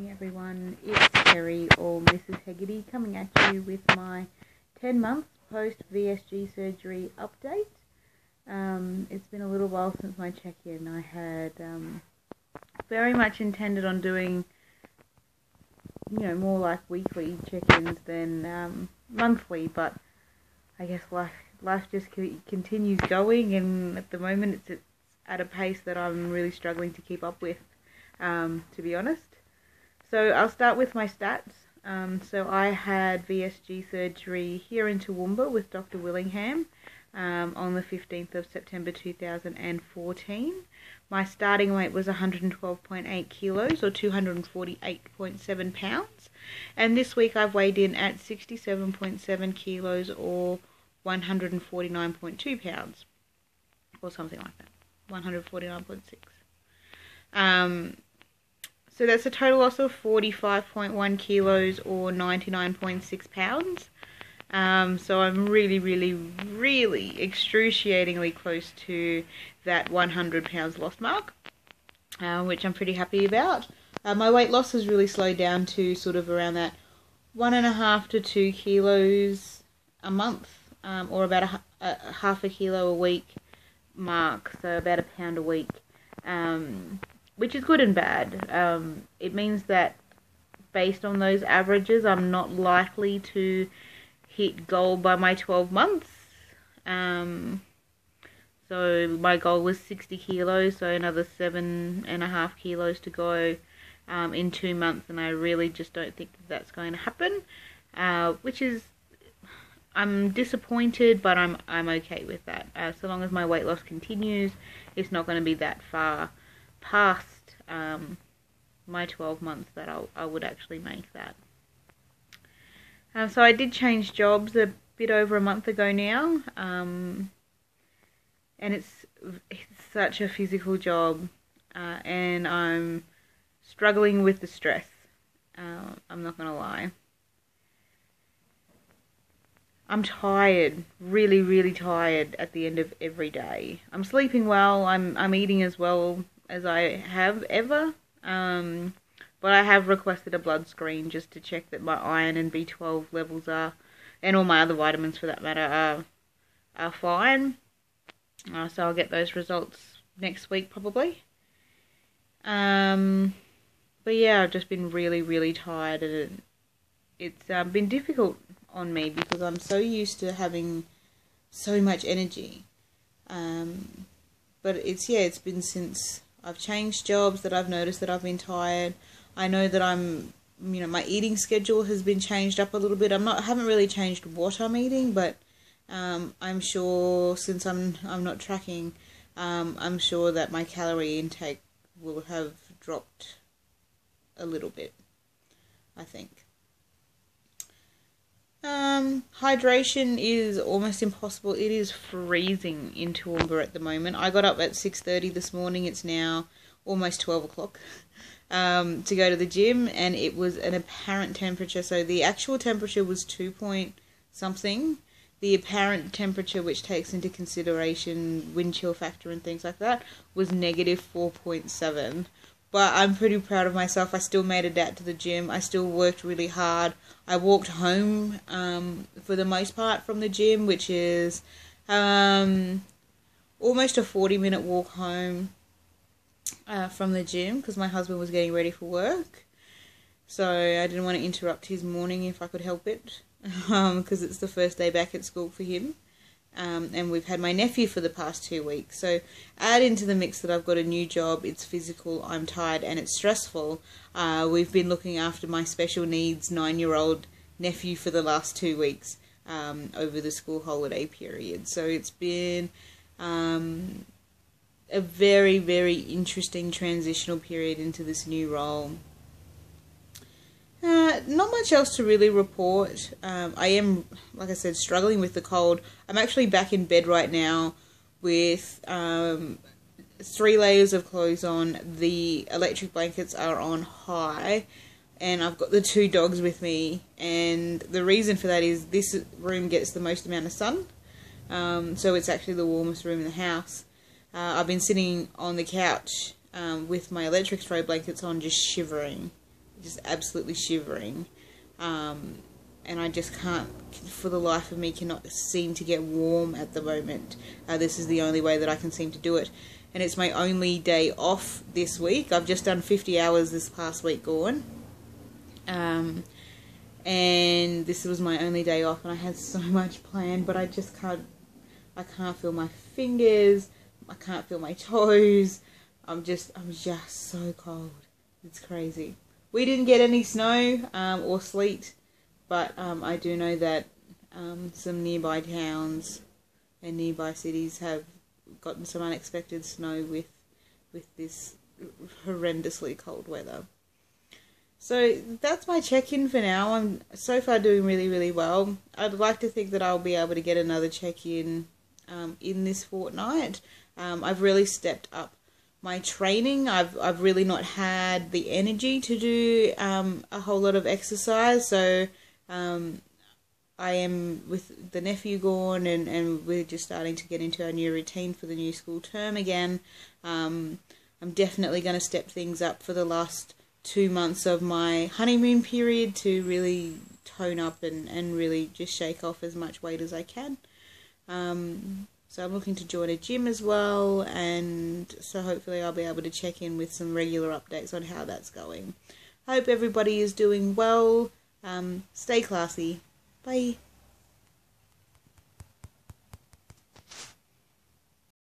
morning everyone, it's Terry or Mrs. Hegarty coming at you with my 10 months post VSG surgery update. It's been a little while since my check-in. I had very much intended on doing more like weekly check-ins than monthly, but I guess life just continues going, and at the moment it's at a pace that I'm really struggling to keep up with, to be honest. So I'll start with my stats. So I had VSG surgery here in Toowoomba with Dr. Willingham on the 15th of September 2014. My starting weight was 112.8 kilos or 248.7 pounds. And this week I've weighed in at 67.7 kilos or 149.2 pounds. Or something like that. 149.6. So that's a total loss of 45.1 kilos or 99.6 pounds. So I'm really excruciatingly close to that 100 pounds lost mark, which I'm pretty happy about. My weight loss has really slowed down to sort of around that 1.5 to 2 kilos a month, or about a half a kilo a week mark, so about a pound a week. Which is good and bad. It means that based on those averages, I'm not likely to hit goal by my 12 months. So my goal was 60 kilos, so another 7.5 kilos to go in 2 months, and I really just don't think that's going to happen. Which is, I'm disappointed, but I'm okay with that. So long as my weight loss continues, it's not going to be that far past my 12 months that I would actually make that. So I did change jobs a bit over a month ago now, and it's such a physical job, and I'm struggling with the stress. I'm not gonna lie. I'm tired, really tired at the end of every day. I'm sleeping well, I'm eating as well as I have ever, but I have requested a blood screen just to check that my iron and B12 levels are, and all my other vitamins for that matter, are fine. So I'll get those results next week probably. But yeah, I've just been really tired, and it's been difficult on me because I'm so used to having so much energy. But it's been since I've changed jobs that I've noticed that I've been tired. I know that my eating schedule has been changed up a little bit. I haven't really changed what I'm eating, but I'm sure since I'm not tracking, I'm sure that my calorie intake will have dropped a little bit, I think. Hydration is almost impossible. It is freezing in Toowoomba at the moment. I got up at 6:30 this morning. It's now almost 12 o'clock to go to the gym, and it was an apparent temperature. So the actual temperature was 2 point something. The apparent temperature, which takes into consideration wind chill factor and things like that, was negative 4.7. But I'm pretty proud of myself. I still made it out to the gym. I still worked really hard. I walked home for the most part from the gym, which is almost a 40-minute walk home from the gym because my husband was getting ready for work. So I didn't want to interrupt his morning if I could help it, because it's the first day back at school for him. And we've had my nephew for the past 2 weeks. So add into the mix that I've got a new job, it's physical, I'm tired, and it's stressful. We've been looking after my special needs 9-year-old nephew for the last 2 weeks over the school holiday period. So it's been a very interesting transitional period into this new role. Not much else to really report. I am, like I said, struggling with the cold. I'm actually back in bed right now with 3 layers of clothes on. The electric blankets are on high, and I've got the 2 dogs with me. And the reason for that is this room gets the most amount of sun, so it's actually the warmest room in the house. I've been sitting on the couch with my electric throw blankets on, just shivering. just absolutely shivering. And I just can't, for the life of me, cannot seem to get warm at the moment. This is the only way that I can seem to do it. And it's my only day off this week. I've just done 50 hours this past week gone. And this was my only day off, and I had so much planned, but I just can't, I can't feel my fingers, I can't feel my toes. I'm just so cold. It's crazy. We didn't get any snow or sleet, but I do know that some nearby towns and nearby cities have gotten some unexpected snow with this horrendously cold weather. So that's my check-in for now. I'm so far doing really, really well. I'd like to think that I'll be able to get another check-in in this fortnight. I've really stepped up my training. I've really not had the energy to do a whole lot of exercise. So I am with the nephew gone, and we're just starting to get into our new routine for the new school term again. I'm definitely going to step things up for the last 2 months of my honeymoon period to really tone up and really just shake off as much weight as I can. So I'm looking to join a gym as well, and so hopefully I'll be able to check in with some regular updates on how that's going. Hope everybody is doing well. Stay classy. Bye.